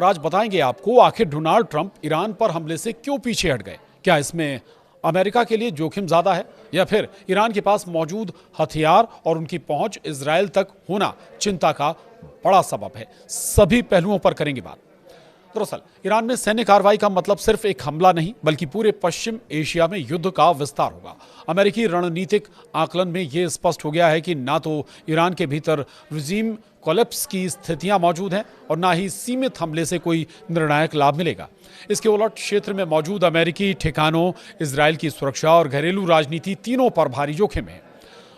और आज बताएंगे आपको आखिर डोनाल्ड ट्रंप ईरान पर हमले से क्यों पीछे हट गए। क्या इसमें अमेरिका के लिए जोखिम ज्यादा है या फिर ईरान के पास मौजूद हथियार और उनकी पहुंच इजरायल तक होना चिंता का बड़ा सबब है। सभी पहलुओं पर करेंगे बात। दरअसल ईरान में सैन्य कार्रवाई का मतलब सिर्फ एक हमला नहीं बल्कि पूरे पश्चिम एशिया में युद्ध का विस्तार होगा। अमेरिकी रणनीतिक आकलन में यह स्पष्ट हो गया है कि ना तो ईरान के भीतर रिजीम कोलैप्स की स्थितियां मौजूद हैं और ना ही सीमित हमले से कोई निर्णायक लाभ मिलेगा। इसके उलट क्षेत्र में मौजूद अमेरिकी ठिकानों, इजरायल की सुरक्षा और घरेलू राजनीति तीनों पर भारी जोखिम है।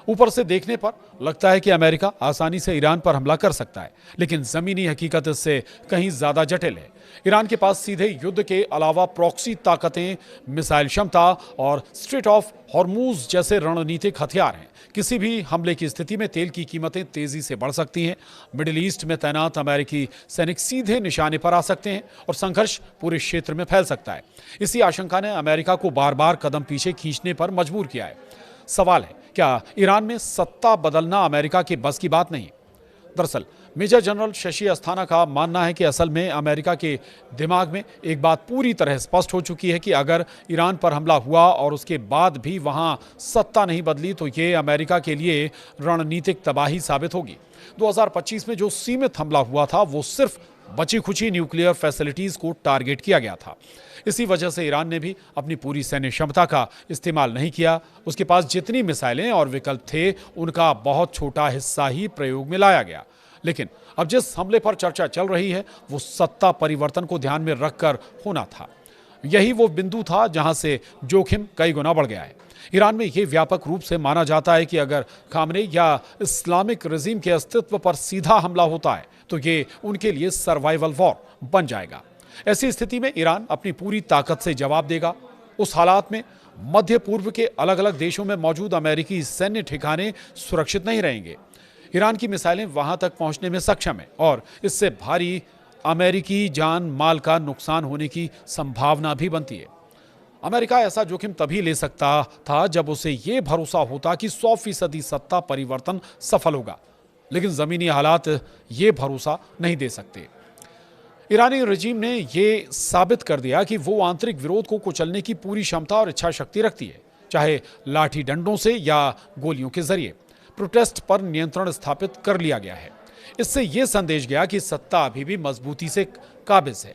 ऊपर से देखने पर लगता है कि अमेरिका आसानी से ईरान पर हमला कर सकता है, लेकिन जमीनी हकीकत इससे कहीं ज्यादा जटिल है। ईरान के पास सीधे युद्ध के अलावा प्रॉक्सी ताकतें, मिसाइल क्षमता और स्ट्रेट ऑफ हॉर्मूज जैसे रणनीतिक हथियार हैं। किसी भी हमले की स्थिति में तेल की कीमतें तेजी से बढ़ सकती हैं। मिडिल ईस्ट में तैनात अमेरिकी सैनिक सीधे निशाने पर आ सकते हैं और संघर्ष पूरे क्षेत्र में फैल सकता है। इसी आशंका ने अमेरिका को बार बार कदम पीछे खींचने पर मजबूर किया है। सवाल है, क्या ईरान में सत्ता बदलना अमेरिका के बस की बात नहीं? दरअसल मेजर जनरल शशि अस्थाना का मानना है कि असल में अमेरिका के दिमाग में एक बात पूरी तरह स्पष्ट हो चुकी है कि अगर ईरान पर हमला हुआ और उसके बाद भी वहां सत्ता नहीं बदली तो ये अमेरिका के लिए रणनीतिक तबाही साबित होगी। 2025 में जो सीमित हमला हुआ था वो सिर्फ बची खुची न्यूक्लियर फैसिलिटीज को टारगेट किया गया था। इसी वजह से ईरान ने भी अपनी पूरी सैन्य क्षमता का इस्तेमाल नहीं किया। उसके पास जितनी मिसाइलें और विकल्प थे उनका बहुत छोटा हिस्सा ही प्रयोग में लाया गया। लेकिन अब जिस हमले पर चर्चा चल रही है वो सत्ता परिवर्तन को ध्यान में रखकर होना था। यही वो बिंदु था जहां से जोखिम कई गुना बढ़ गया है। ईरान में यह व्यापक रूप से माना जाता है कि अगर खामनेई या इस्लामिक रजीम के अस्तित्व पर सीधा हमला होता है तो ये उनके लिए सर्वाइवल वॉर बन जाएगा। ऐसी स्थिति में ईरान अपनी पूरी ताकत से जवाब देगा। उस हालात में मध्य पूर्व के अलग अलग देशों में मौजूद अमेरिकी सैन्य ठिकाने सुरक्षित नहीं रहेंगे। ईरान की मिसाइलें वहां तक पहुंचने में सक्षम है और इससे भारी अमेरिकी जान माल का नुकसान होने की संभावना भी बनती है। अमेरिका ऐसा जोखिम तभी ले सकता था जब उसे यह भरोसा होता कि 100% सत्ता परिवर्तन सफल होगा, लेकिन जमीनी हालात ये भरोसा नहीं दे सकते। ईरानी रजीम ने यह साबित कर दिया कि वो आंतरिक विरोध को कुचलने की पूरी क्षमता और इच्छा शक्ति रखती है, चाहे लाठी डंडों से या गोलियों के जरिए। प्रोटेस्ट पर नियंत्रण स्थापित कर लिया गया है। इससे यह संदेश गया कि सत्ता अभी भी मजबूती से काबिज है।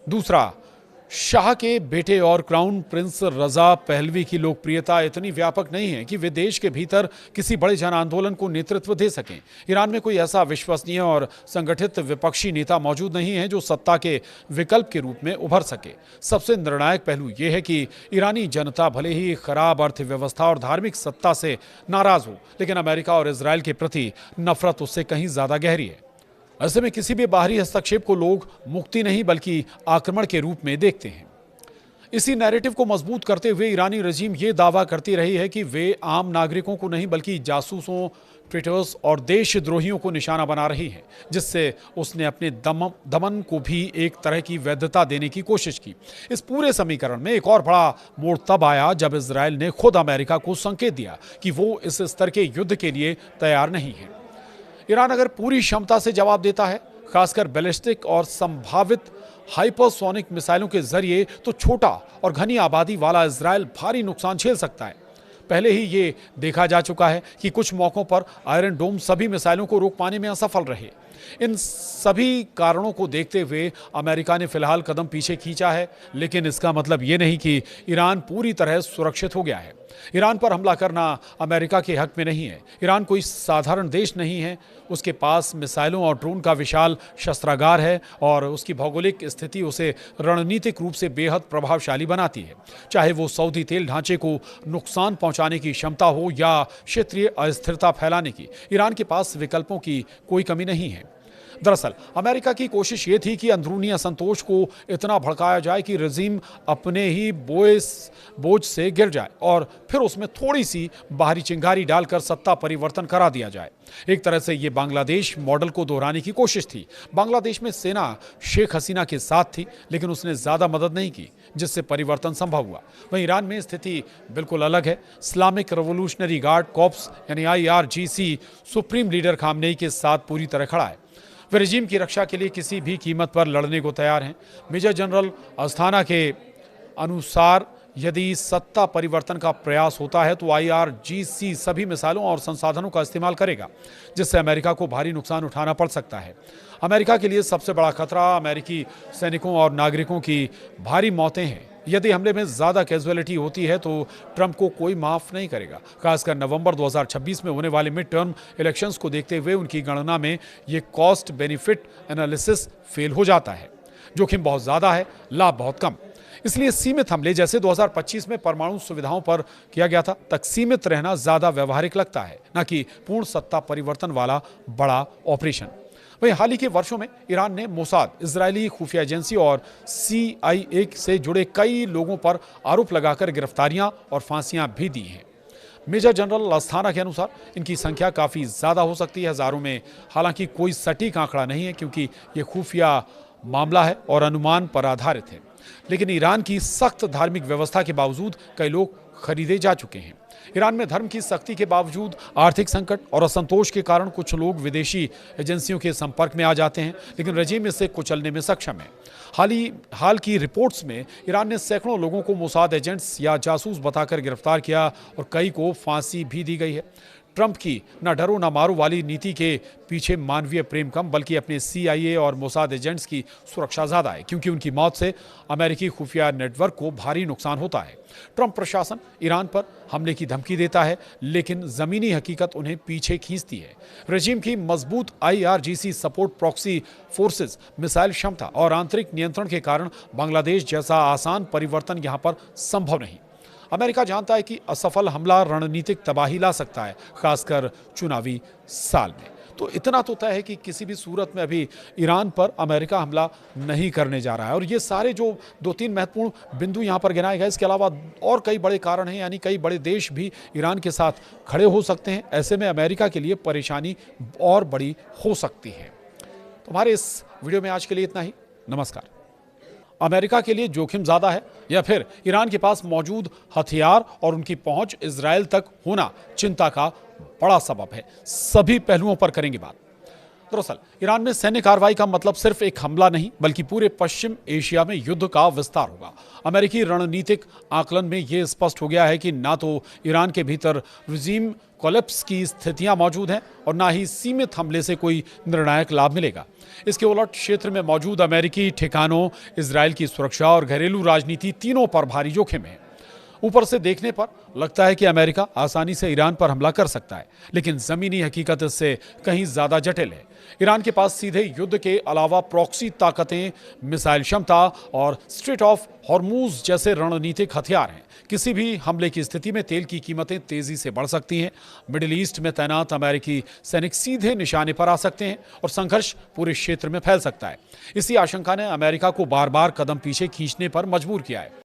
दूसरा, शाह के बेटे और क्राउन प्रिंस रजा पहलवी की लोकप्रियता इतनी व्यापक नहीं है कि वे देश के भीतर किसी बड़े जन आंदोलन को नेतृत्व दे सकें। ईरान में कोई ऐसा विश्वसनीय और संगठित विपक्षी नेता मौजूद नहीं है जो सत्ता के विकल्प के रूप में उभर सके। सबसे निर्णायक पहलू यह है कि ईरानी जनता भले ही खराब अर्थव्यवस्था और धार्मिक सत्ता से नाराज हो, लेकिन अमेरिका और इजरायल के प्रति नफरत उससे कहीं ज्यादा गहरी है। ऐसे में किसी भी बाहरी हस्तक्षेप को लोग मुक्ति नहीं बल्कि आक्रमण के रूप में देखते हैं। इसी नैरेटिव को मजबूत करते हुए ईरानी रजीम ये दावा करती रही है कि वे आम नागरिकों को नहीं बल्कि जासूसों, ट्रेटर्स और देशद्रोहियों को निशाना बना रही है, जिससे उसने अपने दमन को भी एक तरह की वैधता देने की कोशिश की। इस पूरे समीकरण में एक और बड़ा मोड़ तब आया जब इजरायल ने खुद अमेरिका को संकेत दिया कि वो इस स्तर के युद्ध के लिए तैयार नहीं है। ईरान अगर पूरी क्षमता से जवाब देता है, खासकर बैलिस्टिक और संभावित हाइपरसोनिक मिसाइलों के जरिए, तो छोटा और घनी आबादी वाला इजरायल भारी नुकसान झेल सकता है। पहले ही ये देखा जा चुका है कि कुछ मौकों पर आयरन डोम सभी मिसाइलों को रोक पाने में असफल रहे। इन सभी कारणों को देखते हुए अमेरिका ने फिलहाल कदम पीछे खींचा है, लेकिन इसका मतलब ये नहीं कि ईरान पूरी तरह सुरक्षित हो गया है। ईरान पर हमला करना अमेरिका के हक में नहीं है। ईरान कोई साधारण देश नहीं है। उसके पास मिसाइलों और ड्रोन का विशाल शस्त्रागार है और उसकी भौगोलिक स्थिति उसे रणनीतिक रूप से बेहद प्रभावशाली बनाती है। चाहे वो सऊदी तेल ढांचे को नुकसान पहुंचाने की क्षमता हो या क्षेत्रीय अस्थिरता फैलाने की, ईरान के पास विकल्पों की कोई कमी नहीं है। दरअसल अमेरिका की कोशिश ये थी कि अंदरूनी असंतोष को इतना भड़काया जाए कि रजीम अपने ही बोझ से गिर जाए और फिर उसमें थोड़ी सी बाहरी चिंगारी डालकर सत्ता परिवर्तन करा दिया जाए। एक तरह से ये बांग्लादेश मॉडल को दोहराने की कोशिश थी। बांग्लादेश में सेना शेख हसीना के साथ थी, लेकिन उसने ज्यादा मदद नहीं की, जिससे परिवर्तन संभव हुआ। वहीं ईरान में स्थिति बिल्कुल अलग है। इस्लामिक रिवोल्यूशनरी गार्ड कॉर्प्स यानी IRGC सुप्रीम लीडर खामनेई के साथ पूरी तरह खड़ा है। वे रजीम की रक्षा के लिए किसी भी कीमत पर लड़ने को तैयार हैं। मेजर जनरल अस्थाना के अनुसार यदि सत्ता परिवर्तन का प्रयास होता है तो IRGC सभी मिसाइलों और संसाधनों का इस्तेमाल करेगा, जिससे अमेरिका को भारी नुकसान उठाना पड़ सकता है। अमेरिका के लिए सबसे बड़ा खतरा अमेरिकी सैनिकों और नागरिकों की भारी मौतें हैं। यदि हमले में ज्यादा कैजुअलिटी होती है तो ट्रंप को कोई माफ नहीं करेगा। खासकर नवंबर 2026 में होने वाले मिड टर्म इलेक्शंस को देखते हुए उनकी गणना में ये कॉस्ट बेनिफिट एनालिसिस फेल हो जाता है। जोखिम बहुत ज्यादा है, लाभ बहुत कम। इसलिए सीमित हमले जैसे 2025 में परमाणु सुविधाओं पर किया गया था तक सीमित रहना ज्यादा व्यवहारिक लगता है, न कि पूर्ण सत्ता परिवर्तन वाला बड़ा ऑपरेशन। वहीं हाल ही के वर्षों में ईरान ने मोसाद, इजरायली खुफिया एजेंसी और CIA से जुड़े कई लोगों पर आरोप लगाकर गिरफ्तारियां और फांसियां भी दी हैं। मेजर जनरल अस्थाना के अनुसार इनकी संख्या काफी ज्यादा हो सकती है, हजारों में। हालांकि कोई सटीक आंकड़ा नहीं है क्योंकि ये खुफिया मामला है और अनुमान पर आधारित है। लेकिन ईरान की सख्त धार्मिक व्यवस्था के बावजूद कई लोग खरीदे जा चुके हैं। ईरान में धर्म की सख्ती के बावजूद आर्थिक संकट और असंतोष के कारण कुछ लोग विदेशी एजेंसियों के संपर्क में आ जाते हैं, लेकिन रजीम इससे कुचलने में सक्षम है। हाल की रिपोर्ट्स में ईरान ने सैकड़ों लोगों को मोसाद एजेंट्स या जासूस बताकर गिरफ्तार किया और कई को फांसी भी दी गई है। ट्रंप की न डरो न मारो वाली नीति के पीछे मानवीय प्रेम कम बल्कि अपने CIA और मोसाद एजेंट्स की सुरक्षा ज्यादा है, क्योंकि उनकी मौत से अमेरिकी खुफिया नेटवर्क को भारी नुकसान होता है। ट्रंप प्रशासन ईरान पर हमले की धमकी देता है, लेकिन जमीनी हकीकत उन्हें पीछे खींचती है। रजीम की मजबूत IRGC support, proxy forces, missile क्षमता और आंतरिक नियंत्रण के कारण बांग्लादेश जैसा आसान परिवर्तन यहां पर संभव नहीं। अमेरिका जानता है कि असफल हमला रणनीतिक तबाही ला सकता है, खासकर चुनावी साल में। तो इतना तो तय है कि किसी भी सूरत में अभी ईरान पर अमेरिका हमला नहीं करने जा रहा है। और ये सारे जो 2-3 महत्वपूर्ण बिंदु यहाँ पर गिनाए गए, इसके अलावा और कई बड़े कारण हैं, यानी कई बड़े देश भी ईरान के साथ खड़े हो सकते हैं। ऐसे में अमेरिका के लिए परेशानी और बड़ी हो सकती है। तो हमारे इस वीडियो में आज के लिए इतना ही। नमस्कार। अमेरिका के लिए जोखिम ज्यादा है या फिर ईरान के पास मौजूद हथियार और उनकी पहुंच इजरायल तक होना चिंता का बड़ा सबब है? सभी पहलुओं पर करेंगे बात। दरअसल ईरान में सैन्य कार्रवाई का मतलब सिर्फ एक हमला नहीं, बल्कि पूरे पश्चिम एशिया में युद्ध का विस्तार होगा। अमेरिकी रणनीतिक आकलन में यह स्पष्ट हो गया है कि ना तो ईरान के भीतर रजीम कोलैप्स की स्थितियां मौजूद हैं और ना ही सीमित हमले से कोई निर्णायक लाभ मिलेगा। इसके उलट क्षेत्र में मौजूद अमेरिकी ठिकानों, इजरायल की सुरक्षा और घरेलू राजनीति, तीनों पर भारी जोखिम है। ऊपर से देखने पर लगता है कि अमेरिका आसानी से ईरान पर हमला कर सकता है, लेकिन जमीनी हकीकत इससे कहीं ज्यादा जटिल है। ईरान के पास सीधे युद्ध के अलावा प्रॉक्सी ताकतें, मिसाइल क्षमता और स्ट्रेट ऑफ हॉर्मूज जैसे रणनीतिक हथियार हैं। किसी भी हमले की स्थिति में तेल की कीमतें तेजी से बढ़ सकती हैं। मिडिल ईस्ट में तैनात अमेरिकी सैनिक सीधे निशाने पर आ सकते हैं और संघर्ष पूरे क्षेत्र में फैल सकता है। इसी आशंका ने अमेरिका को बार बार कदम पीछे खींचने पर मजबूर किया है।